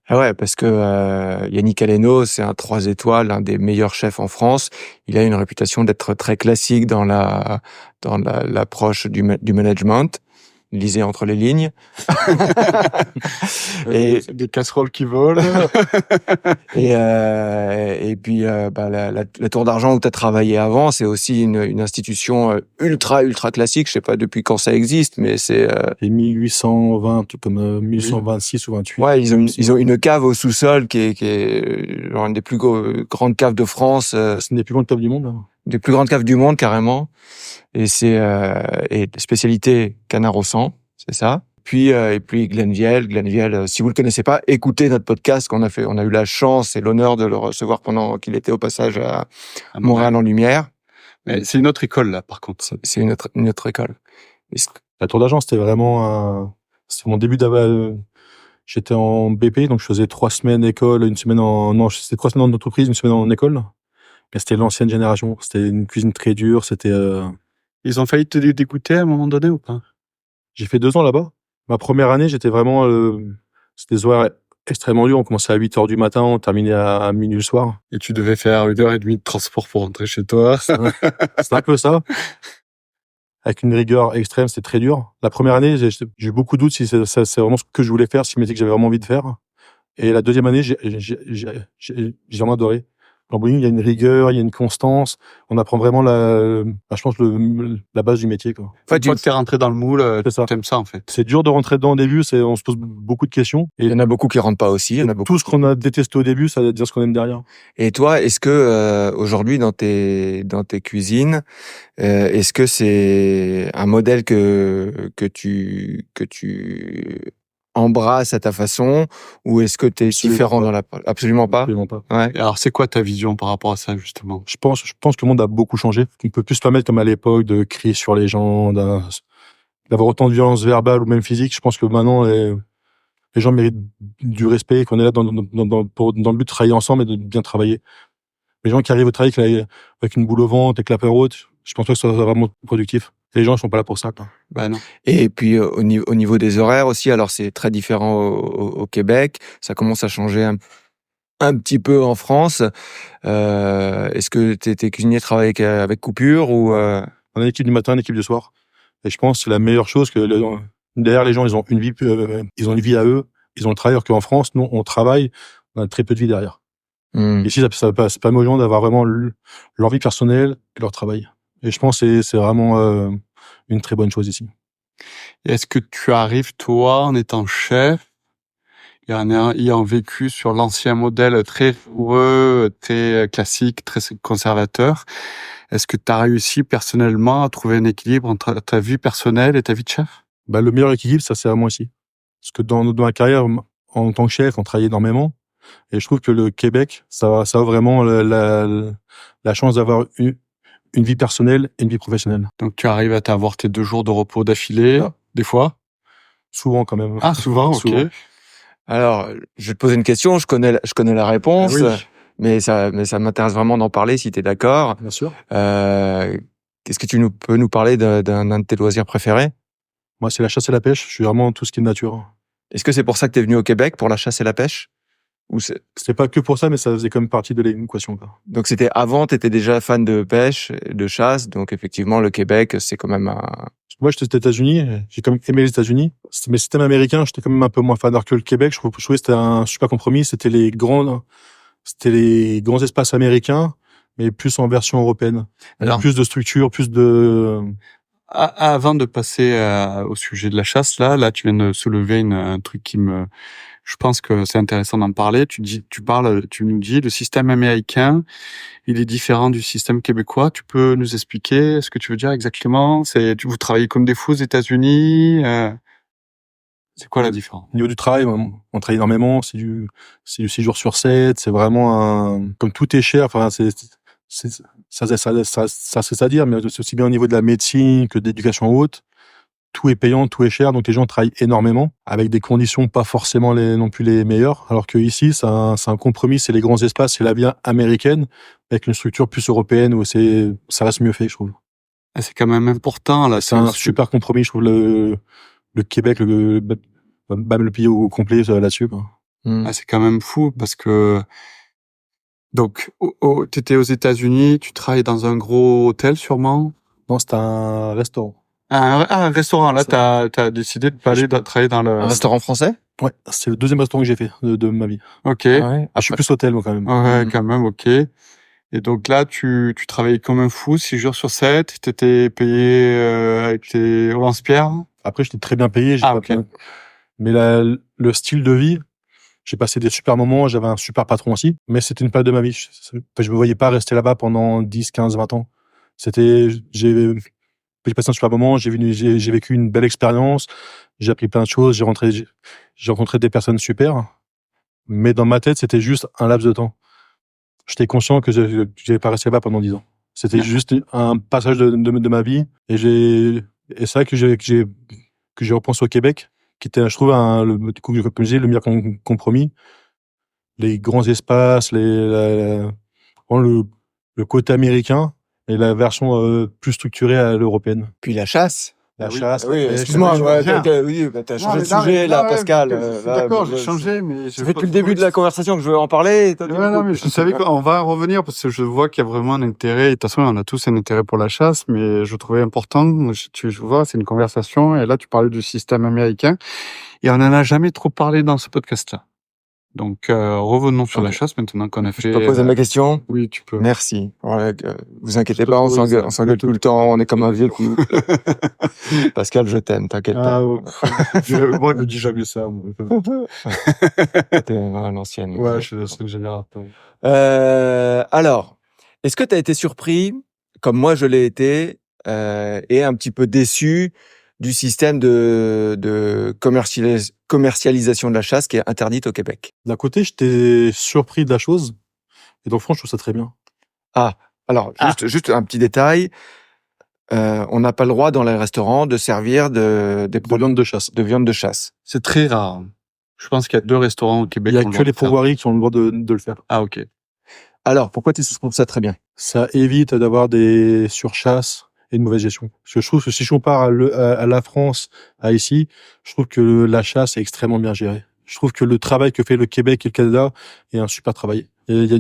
Ah ouais, parce que Yannick Aleno, c'est un 3 étoiles, l'un des meilleurs chefs en France. Il a une réputation d'être très classique dans l'approche du management. Lisez entre les lignes. Et des casseroles qui volent. Et puis la Tour d'Argent où tu as travaillé avant, c'est aussi une institution ultra classique. Je sais pas depuis quand ça existe, mais c'est 1820, comme 1826 ou 28. ouais, ils ont une cave au sous-sol qui est genre une des plus grandes caves de France, C'est une des plus grandes tables du monde, hein. des plus grandes caves du monde carrément. Et c'est spécialité canard au sang, c'est ça. Et puis Glenviel, si vous le connaissez pas, écoutez notre podcast qu'on a fait. On a eu la chance et l'honneur de le recevoir pendant qu'il était au passage à Montréal en Lumière. Mais c'est une autre école là, par contre. C'est une autre école. La Tour d'Argent, c'était vraiment c'est mon début j'étais en BP, donc je faisais 3 semaines école, c'était 3 semaines en entreprise, une semaine en école. Mais c'était l'ancienne génération. C'était une cuisine très dure, Ils ont failli te dégoûter à un moment donné ou pas? J'ai fait 2 ans là-bas. Ma première année, j'étais vraiment, c'était des horaires extrêmement durs. On commençait à 8h du matin, on terminait à minuit le soir. Et tu devais faire 1h30 de transport pour rentrer chez toi. C'était un peu ça. Avec une rigueur extrême, c'était très dur. La première année, j'ai eu beaucoup de doutes si c'est vraiment ce que je voulais faire, si je me disais que j'avais vraiment envie de faire. Et la deuxième année, j'ai vraiment adoré. Lamborghini, il y a une rigueur, il y a une constance. On apprend vraiment je pense la base du métier, quoi. Une fois que t'es rentré dans le moule, C'est ça. t'aimes ça, en fait. C'est dur de rentrer dedans au début, on se pose beaucoup de questions. Il y en a beaucoup qui rentrent pas aussi. Il y en a beaucoup. Tout ce qu'on a détesté au début, ça veut dire ce qu'on aime derrière. Et toi, est-ce que aujourd'hui dans tes cuisines, est-ce que c'est un modèle que tu embrasses à ta façon, ou est-ce que tu es différent dans la... Absolument pas. Absolument pas. Ouais. Et alors, c'est quoi ta vision par rapport à ça, justement? Je pense que le monde a beaucoup changé. On peut plus se permettre, comme à l'époque, de crier sur les gens, d'avoir autant de violence verbale ou même physique. Je pense que maintenant, les gens méritent du respect, qu'on est là dans le but de travailler ensemble et de bien travailler. Les gens qui arrivent au travail avec une boule au ventre, avec la peur haute, je pense pas que ce soit vraiment productif. Les gens, ils sont pas là pour ça, quoi. Bah non. Et puis au niveau des horaires aussi, alors c'est très différent au Québec. Ça commence à changer un petit peu en France. Est-ce que tes cuisiniers travaillent avec coupure ou On a une équipe du matin, une équipe du soir. Et je pense que c'est la meilleure chose que derrière les gens, ils ont une vie à eux. Ils ont le travail, alors qu'en France, nous, on travaille, on a très peu de vie derrière. Ici, ça permet aux gens d'avoir vraiment leur vie personnelle et leur travail. Et je pense que c'est vraiment une très bonne chose ici. Et est-ce que tu arrives, toi, en étant chef, et en ayant vécu sur l'ancien modèle très rigoureux, très classique, très conservateur, est-ce que tu as réussi personnellement à trouver un équilibre entre ta vie personnelle et ta vie de chef? Bah, le meilleur équilibre, ça c'est à moi aussi. Parce que dans ma carrière, en tant que chef, on travaille énormément. Et je trouve que le Québec, ça a vraiment la chance d'avoir une vie personnelle et une vie professionnelle. Donc tu arrives à t'avoir tes 2 jours de repos d'affilée, des fois? Souvent quand même. Ah, souvent, ok. Souvent. Alors, je vais te poser une question. Je connais la réponse, Oui. mais ça m'intéresse vraiment d'en parler si tu es d'accord. Bien sûr. Qu'est-ce que tu peux nous parler d'un de tes loisirs préférés? Moi, c'est la chasse et la pêche. Je suis vraiment tout ce qui est nature. Est-ce que c'est pour ça que tu es venu au Québec, pour la chasse et la pêche? Ou C'était pas que pour ça, mais ça faisait comme partie de l'équation, quoi. donc c'était avant, tu étais déjà fan de pêche, de chasse, donc effectivement le Québec, c'est quand même un... Moi, j'étais aux États-Unis. J'ai quand même aimé les États-Unis. Mais le système américain, j'étais quand même un peu moins fan. Alors que le Québec, je trouvais que c'était un super compromis. C'était les grands espaces américains, mais plus en version européenne. Alors, Plus de structure, plus de... avant de passer au sujet de la chasse, là, tu viens de soulever un truc je pense que c'est intéressant d'en parler. Tu nous dis, le système américain, il est différent du système québécois. Tu peux nous expliquer ce que tu veux dire exactement? Vous travaillez comme des fous aux États-Unis? C'est quoi la différence? Au niveau du travail, on travaille énormément. C'est du 6 jours sur 7. C'est vraiment comme tout est cher. Enfin, ça c'est à dire, mais c'est aussi bien au niveau de la médecine que de l'éducation haute. Tout est payant, tout est cher, donc les gens travaillent énormément, avec des conditions pas forcément non plus les meilleures. Alors que ici, c'est un compromis, c'est les grands espaces, c'est la vie américaine, avec une structure plus européenne où ça reste mieux fait, je trouve. Ah, c'est quand même important, là. C'est un super compromis, je trouve, le Québec, le pays au complet là-dessus, quoi. Ah, c'est quand même fou, parce que, donc, t'étais aux États-Unis, tu travailles dans un gros hôtel, sûrement? Non, c'est un restaurant. Un restaurant. Là, t'as décidé de pas aller travailler dans Un restaurant français? Ouais, c'est le deuxième restaurant que j'ai fait de ma vie. Ok. Ah ouais. Je suis plus hôtel, moi, quand même. Ouais, quand même, ok. Et donc là, tu travaillais comme un fou, 6 jours sur 7, t'étais payé avec tes lance-pierres. Après, j'étais très bien payé. Ok. Mais le style de vie, j'ai passé des super moments, j'avais un super patron aussi, mais c'était une période de ma vie. Je me voyais pas rester là-bas pendant 10, 15, 20 ans. J'ai passé un super moment, j'ai vécu une belle expérience, j'ai appris plein de choses, j'ai rencontré des personnes super, mais dans ma tête, c'était juste un laps de temps. J'étais conscient que je n'allais pas rester là-bas pendant 10 ans. C'était juste un passage de ma vie, et c'est vrai que j'ai repensé au Québec, qui était, je trouve, comme je disais, le meilleur compromis. Les grands espaces, vraiment le côté américain et la version plus structurée à l'européenne. Puis la chasse. La oui. chasse. Oui, la pêche, excuse-moi, je ouais, reviens. t'as Non, changé de mais non, sujet, mais- là, non, Pascal. je suis Là, d'accord, j'ai je- changé, mais Ça fait depuis le début de la conversation que je veux en parler. Et toi, tu me Ouais, non, coupes. mais je savais qu'on va en revenir parce que je vois qu'il y a vraiment un intérêt. Et de toute façon, on a tous un intérêt pour la chasse, mais je trouvais important. Je vois, c'est une conversation. Et là, tu parlais du système américain. Et on n'en a jamais trop parlé dans ce podcast-là. Donc, revenons sur la Ok. chasse maintenant qu'on a Je fait. peux poser ma question? Oui, tu peux. Merci. Ouais, vous inquiétez Je pas, on t'autorise, s'engueule tout le temps, on est comme un vieux couple. Pascal, je t'aime, t'inquiète pas. Ah, moi, je ne dis jamais ça. Moi. T'es à l'ancienne. Ouais, je suis de cette génération. Alors, est-ce que tu as été surpris, comme moi je l'ai été, et un petit peu déçu du système de commercialisation de la chasse qui est interdite au Québec? D'un côté, j'étais surpris de la chose. Et dans le fond, je trouve ça très bien. Ah, alors, juste un petit détail. On n'a pas le droit dans les restaurants de servir des De produits viande de chasse. de viande de chasse. C'est très rare. Je pense qu'il y a 2 restaurants au Québec. Il y a qui ont le que droit les de faire. pourvoiries qui ont le droit de le faire. Ah, ok. Alors, pourquoi tu trouves ça très bien? Ça évite d'avoir des surchasses et une mauvaise gestion. Parce que je trouve que si je compare à la France, à ici, je trouve que la chasse est extrêmement bien gérée. Je trouve que le travail que fait le Québec et le Canada est un super travail. Il y a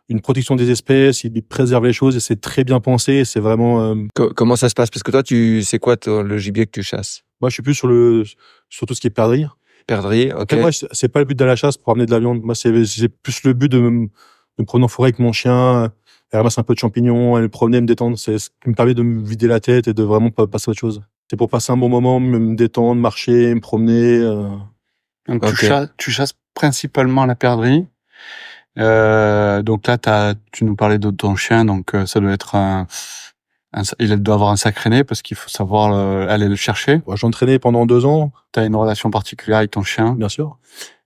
une protection des espèces, ils préservent les choses et c'est très bien pensé. C'est vraiment. Comment ça se passe? Parce que toi, c'est quoi le gibier que tu chasses? Moi, je suis plus sur tout ce qui est perdrix. Perdrix, ok. Après, moi, c'est pas le but de la chasse pour amener de la viande. Moi, c'est plus le but de me promener en forêt avec mon chien, et ramasser un peu de champignons, aller me promener, me détendre. C'est ce qui me permet de me vider la tête et de vraiment passer à autre chose. C'est pour passer un bon moment, me détendre, marcher, me promener. Donc, Ok. tu chasses principalement la perdrix. Donc là, tu nous parlais de ton chien, donc ça doit être il doit avoir un sacré nez parce qu'il faut savoir aller le chercher. J'ai entraîné pendant 2 ans, T'as une relation particulière avec ton chien. bien sûr.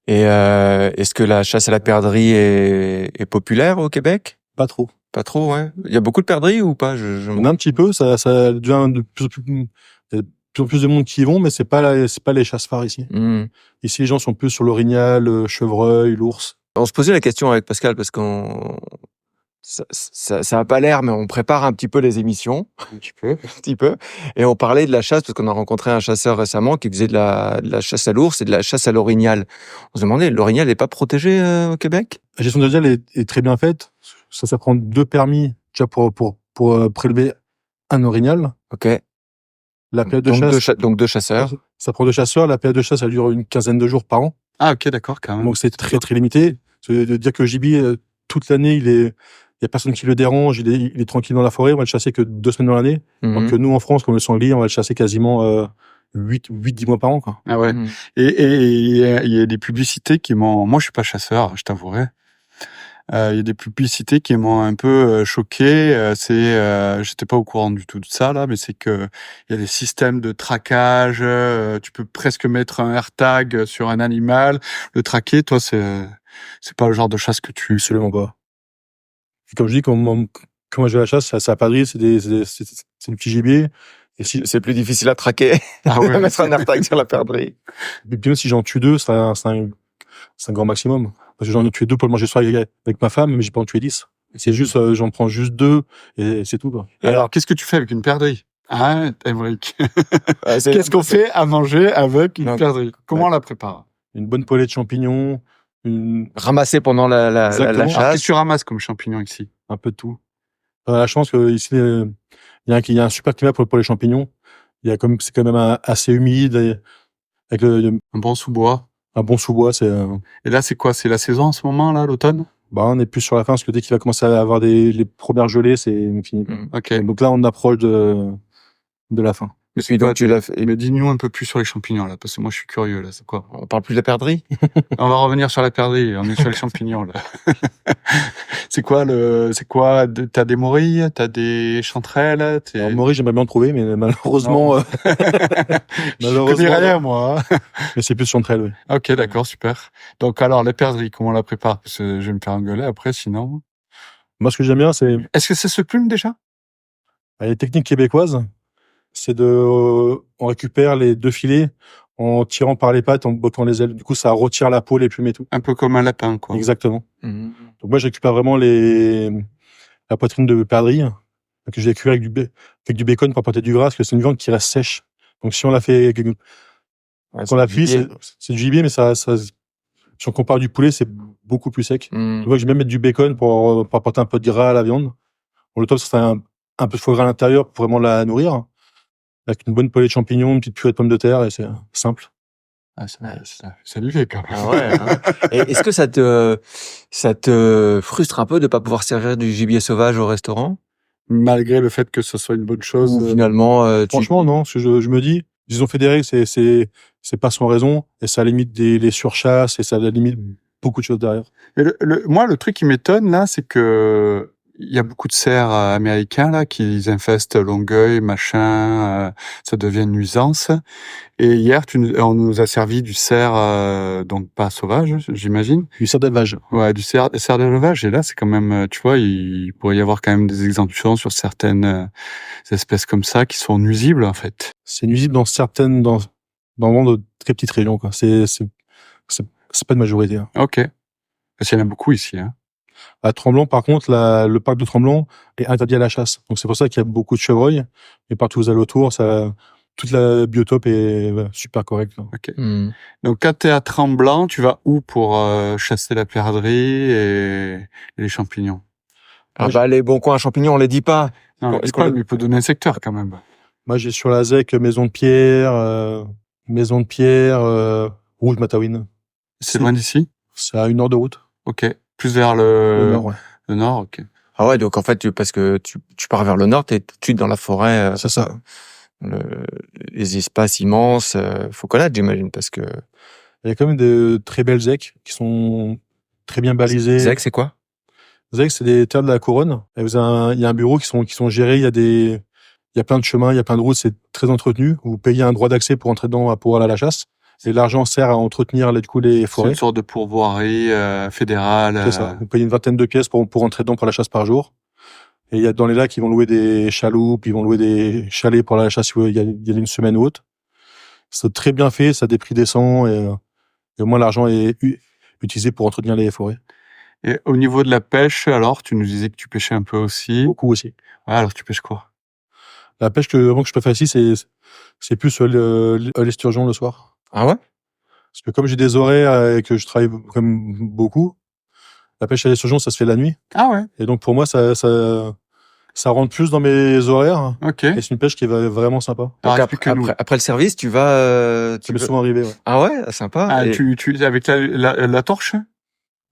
Et est-ce que la chasse à la perdrix est populaire au Québec? Pas trop. Pas trop, ouais. Il y a beaucoup de perdrix ou pas? On a un petit peu, ça devient de plus en plus de monde qui y vont, mais c'est pas les chasses phares ici. Hmm. Ici, les gens sont plus sur l'orignal, le chevreuil, l'ours. On se posait la question avec Pascal parce ça a pas l'air, mais on prépare un petit peu les émissions. Un petit peu. Un petit peu. Et on parlait de la chasse parce qu'on a rencontré un chasseur récemment qui faisait de la chasse à l'ours et de la chasse à l'orignal. On se demandait, l'orignal n'est pas protégé au Québec? La gestion de l'orignal est très bien faite. Ça prend 2 permis déjà pour prélever un orignal. Ok. La période de chasse, Donc deux chasseurs. ça prend 2 chasseurs. La période de chasse, elle dure une quinzaine de jours par an. Ah, ok, d'accord, quand même. Donc c'est très très limité. De dire que le gibier toute l'année, il y a personne qui le dérange, il est tranquille dans la forêt. On va le chasser que 2 semaines dans l'année. Mhm. Alors que nous en France, comme le sanglier, on va le chasser quasiment 10 mois par an, quoi. Ah ouais. Mhm. Et il y a des publicités qui m'ont... Moi, je suis pas chasseur, je t'avouerai. Il y a des publicités qui m'ont un peu choqué. J'étais pas au courant du tout de ça là, mais c'est que il y a des systèmes de traquage. Tu peux presque mettre un AirTag sur un animal, le traquer. Toi, c'est pas le genre de chasse que tu... Absolument pas. Et comme je dis, quand moi je vais à la chasse, ça a pas de risque, c'est du petit gibier. Et si, C'est plus difficile à traquer. Ah ouais. Mettre un AirTag sur la perdrix. puis même si j'en tue 2, c'est un grand maximum. Parce que j'en ai tué 2 pour le manger le soir avec ma femme, mais j'ai pas en tué 10. C'est juste, j'en prends juste 2 et c'est tout, quoi. Et alors, qu'est-ce que tu fais avec une perdrix? Hein, Émeric? Ouais, Qu'est-ce qu'on fait à manger avec une Non. perdrix? Comment on la prépare? Une bonne poêlée de champignons, Ramasser pendant la Exactement. Alors, chasse. qu'est-ce que tu ramasses comme champignons ici? un peu de tout. On a la chance que ici, il y a un super climat pour les champignons. C'est quand même assez humide, avec Un bon sous-bois. un bon sous-bois. Et là, c'est quoi? C'est la saison en ce moment, là, l'automne? On est plus sur la fin, parce que dès qu'il va commencer à avoir les premières gelées, c'est fini. Mhm. Ok. Donc là, on approche de la fin. Et donc tu l'as fait. Mais dis-nous un peu plus sur les champignons, là, parce que moi, je suis curieux, là. C'est quoi? On parle plus de la perdrix? On va revenir sur la perdrix. On est sur les champignons, là. T'as des morilles? T'as des chanterelles? Alors, Maurice, j'aimerais bien en trouver, mais malheureusement, Je connais rien, moi. Hein. mais c'est plus chanterelle, oui. Ok, d'accord, super. Donc, alors, les perdrix, comment on la prépare? Parce que je vais me faire engueuler après, sinon. Moi, ce que j'aime bien, c'est Est-ce que ça se plume déjà? les techniques québécoises. On récupère les 2 filets en tirant par les pattes, en bottant les ailes. Du coup, ça retire la peau, les plumes et tout. Un peu comme un lapin, quoi. Exactement. Mhm. Donc moi, je récupère vraiment la poitrine de perdrix. Donc je l'ai cuit avec du bacon pour apporter du gras, parce que c'est une viande qui reste sèche. Donc si on la fait, quand on la cuit, c'est du gibier, mais si on compare du poulet, c'est beaucoup plus sec. Tu vois que je vais même mettre du bacon pour apporter un peu de gras à la viande. Bon, le top, ce serait un peu de foie gras à l'intérieur pour vraiment la nourrir. Avec une bonne poêlée de champignons, une petite purée de pommes de terre, et c'est simple. Ah, ça lui fait quand même. Ah ouais. Hein. Et est-ce que ça te frustre un peu de pas pouvoir servir du gibier sauvage au restaurant? Malgré le fait que ce soit une bonne chose. Ou finalement, Franchement, non, parce que je me dis, ils ont fait des règles, c'est pas sans raison, et ça limite les surchasses, et ça limite beaucoup de choses derrière. Et moi, le truc qui m'étonne, là, c'est que il y a beaucoup de cerfs américains, là, qui infestent Longueuil, machin, ça devient une nuisance. Et hier, on nous a servi du cerf, donc pas sauvage, j'imagine. Du cerf d'élevage. Ouais, du cerf d'élevage. Et là, c'est quand même, tu vois, il pourrait y avoir quand même des exemptions sur certaines espèces comme ça qui sont nuisibles, en fait. C'est nuisible dans vraiment de très petites régions, quoi. C'est pas de majorité, hein. Ok. Parce qu'il y en a beaucoup ici, hein. À Tremblant, par contre, le parc de Tremblant est interdit à la chasse. Donc c'est pour ça qu'il y a beaucoup de chevreuils. Et partout aux alentours, toute la biotope est super correcte, hein. Ok. Donc quand t'es à Tremblant, tu vas où pour chasser la perdrix et les champignons? Ah bah les bons coins à champignons, on les dit pas. Non, Est-ce il peut donner un secteur quand même. Moi, j'ai sur la ZEC Maison de Pierre, Rouge Matawin. C'est loin d'ici? C'est à 1 heure de route. Ok. Plus vers Le nord, ouais. le nord, ok. Ah ouais, donc en fait, parce que tu pars vers le nord, t'es tout de suite dans la forêt. C'est ça. Les espaces immenses, faut connaître, j'imagine, parce que... Il y a quand même de très belles ZEC qui sont très bien balisées. ZEC, c'est quoi? ZEC, c'est des terres de la couronne. Et il y a un bureau qui sont gérés, il y a plein de chemins, il y a plein de routes, c'est très entretenu. Vous payez un droit d'accès pour entrer dedans, pour aller à la chasse. Et l'argent sert à entretenir, du coup, les forêts. C'est une sorte de pourvoirie fédérale. C'est ça. Vous payez une vingtaine de pièces pour entrer dedans pour la chasse par jour. Et il y a dans les lacs, ils vont louer des chaloupes, ils vont louer des chalets pour la chasse, il y a une semaine ou autre. C'est très bien fait, ça a des prix décents, et au moins l'argent est utilisé pour entretenir les forêts. Et au niveau de la pêche, alors, tu nous disais que tu pêchais un peu aussi. Beaucoup aussi. Ouais, alors tu pêches quoi? La pêche que je préfère ici, c'est plus l'esturgeon le soir. Ah ouais? Parce que comme j'ai des horaires et que je travaille comme beaucoup, la pêche à l'esturgeon, ça se fait la nuit. Ah ouais. Et donc pour moi, ça rentre plus dans mes horaires. Ok. Et c'est une pêche qui va vraiment sympa. Donc après le service, tu vas... Ça m'est souvent arrivé, ouais. Ah ouais, sympa. Ah, tu avec la torche?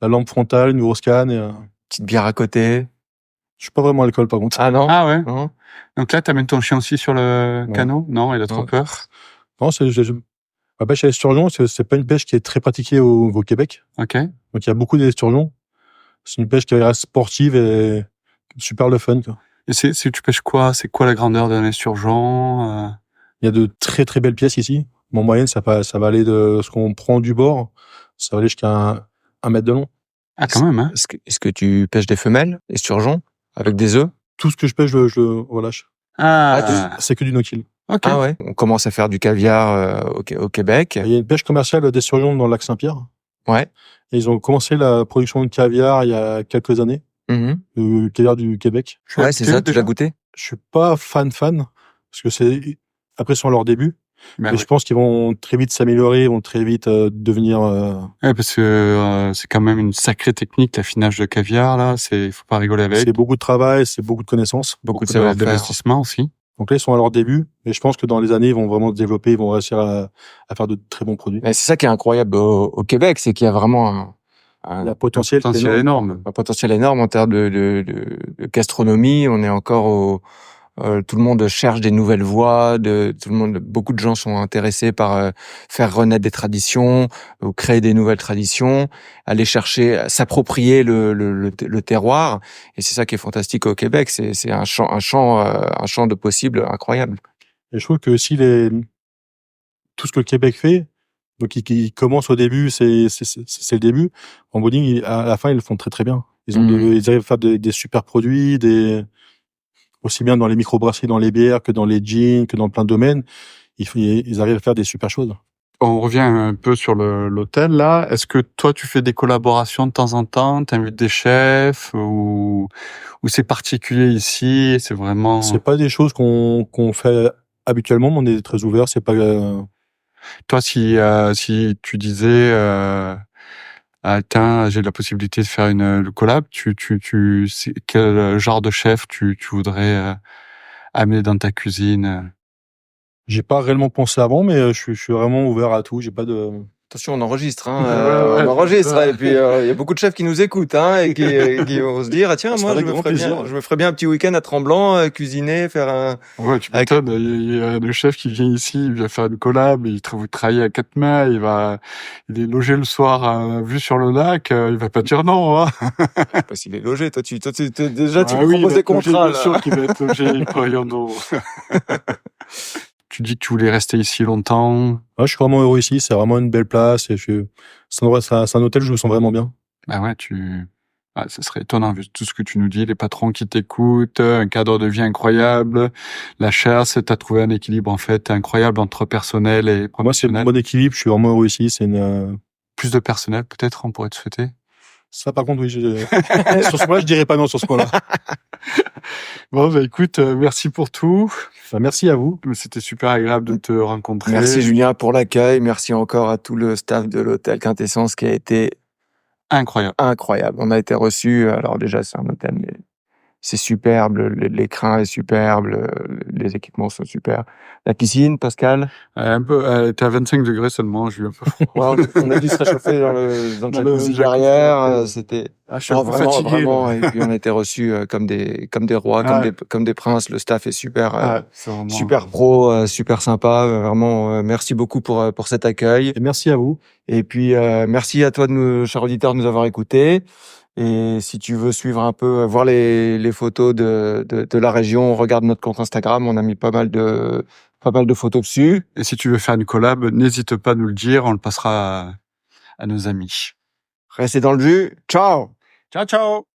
La lampe frontale, une grosse canne et Petite bière à côté. je suis pas vraiment à l'alcool, par contre. Ah non? Ah ouais. Non. Donc là, t'amènes ton chien aussi sur le canot? Non, il a trop Non. peur. Non, la pêche à l'esturgeon, c'est pas une pêche qui est très pratiquée au Québec. Ok. Donc il y a beaucoup d'esturgeons. C'est une pêche qui reste sportive et super le fun, quoi. Et tu pêches quoi? C'est quoi la grandeur d'un esturgeon? Il y a de très très belles pièces ici. En moyenne, ça va aller de ce qu'on prend du bord, ça va aller jusqu'à 1 mètre de long. Ah, quand même, hein. Est-ce que tu pêches des femelles, esturgeons, avec des œufs? Tout ce que je pêche, je le relâche. Ah, C'est que du no-kill. ok. Ah ouais. On commence à faire du caviar au Québec. Il y a une pêche commerciale d'esturgeon dans le lac Saint-Pierre. Ouais. Et ils ont commencé la production de caviar il y a quelques années, le caviar du Québec. Ouais, c'est ça, tu l'as goûté? Je suis pas fan, parce que après, ils sont à leur début. Ben Mais oui. je pense qu'ils vont très vite s'améliorer, ils vont très vite devenir... Ouais, parce que c'est quand même une sacrée technique, l'affinage de caviar, là. Faut pas rigoler avec. C'est beaucoup de travail, c'est beaucoup de connaissances. Beaucoup de savoir-faire. d'investissement aussi. Donc là, ils sont à leur début, mais je pense que dans les années, ils vont vraiment se développer, ils vont réussir à faire de très bons produits. Mais c'est ça qui est incroyable au Québec, c'est qu'il y a vraiment Un potentiel énorme. un potentiel énorme en termes de gastronomie. On est encore tout le monde cherche des nouvelles voies, beaucoup de gens sont intéressés par faire renaître des traditions, ou créer des nouvelles traditions, aller chercher, s'approprier le terroir. Et c'est ça qui est fantastique au Québec. C'est un champ de possibles incroyable. Et je trouve que aussi tout ce que le Québec fait, donc qui commence au début, c'est le début. En bodybuilding, à la fin, ils le font très très bien. Ils arrivent à faire des super produits, aussi bien dans les microbrasseries, dans les bières, que dans les jeans, que dans plein de domaines. Ils arrivent à faire des super choses. on revient un peu sur l'hôtel là. Est-ce que toi tu fais des collaborations de temps en temps, t'invites des chefs ou c'est particulier ici, c'est vraiment. C'est pas des choses qu'on fait habituellement, mais on est très ouvert. C'est pas Toi si tu disais ah, tiens, j'ai la possibilité de faire le collab, c'est quel genre de chef tu voudrais amener dans ta cuisine? j'ai pas réellement pensé avant, mais je suis vraiment ouvert à tout. J'ai pas de. Attention, on enregistre, hein, Ouais, on enregistre. ouais. Et puis, il y a beaucoup de chefs qui nous écoutent, hein, et qui vont se dire, ah, tiens, Ça moi, serait je avec me grand plaisir. ferais bien un petit week-end à Tremblant, cuisiner, faire un. Ouais, tu Avec- m'étonnes. Il y a le chef qui vient ici, il vient faire une collab, vous travaillez à 4 mains, il est logé le soir, vue sur le lac, il va pas dire non, hein. Je sais pas s'il est logé. Toi, déjà, tu Ah oui, proposes des contrats, bien sûr là. qu'il va être logé, Riando. Tu dis que tu voulais rester ici longtemps. Ouais, je suis vraiment heureux ici. C'est vraiment une belle place. Et c'est un hôtel où je me sens vraiment bien. Ah ouais, ça serait étonnant vu tout ce que tu nous dis, les patrons qui t'écoutent, un cadre de vie incroyable, la chasse, t'as trouvé un équilibre en fait incroyable entre personnel et Moi, c'est le professionnel. bon équilibre. Je suis vraiment heureux ici. Plus de personnel peut-être, on pourrait te souhaiter. Ça, par contre, oui. Sur ce point-là, je dirais pas non sur ce point-là. Bon, bah écoute, merci pour tout. Enfin, merci à vous. C'était super agréable de te rencontrer. Merci, Julien, pour l'accueil. Merci encore à tout le staff de l'hôtel Quintessence qui a été Incroyable. incroyable. On a été reçus. Alors, déjà, c'est un hôtel, mais c'est superbe. L'écrin est superbe. Les équipements sont super. La piscine, Pascal. T'es à 25 degrés seulement, j'ai eu un peu froid. Ouais, on a dû se réchauffer dans le Dans le jacuzzi jacuzzi, derrière. C'était Ah, je suis un peu vraiment, fatigué. vraiment. là. Et puis on a été reçus comme des rois, Ouais. comme des princes. Le staff est super, Ah, c'est vraiment- super pro, super sympa. Vraiment, merci beaucoup pour cet accueil. Et merci à vous. Et puis merci à toi, cher auditeur, de nous avoir écoutés. Et si tu veux suivre un peu, voir les photos de la région, regarde notre compte Instagram. On a mis pas mal de photos dessus. Et si tu veux faire une collab, n'hésite pas à nous le dire, on le passera à nos amis. Restez dans le jus. Ciao! Ciao, ciao!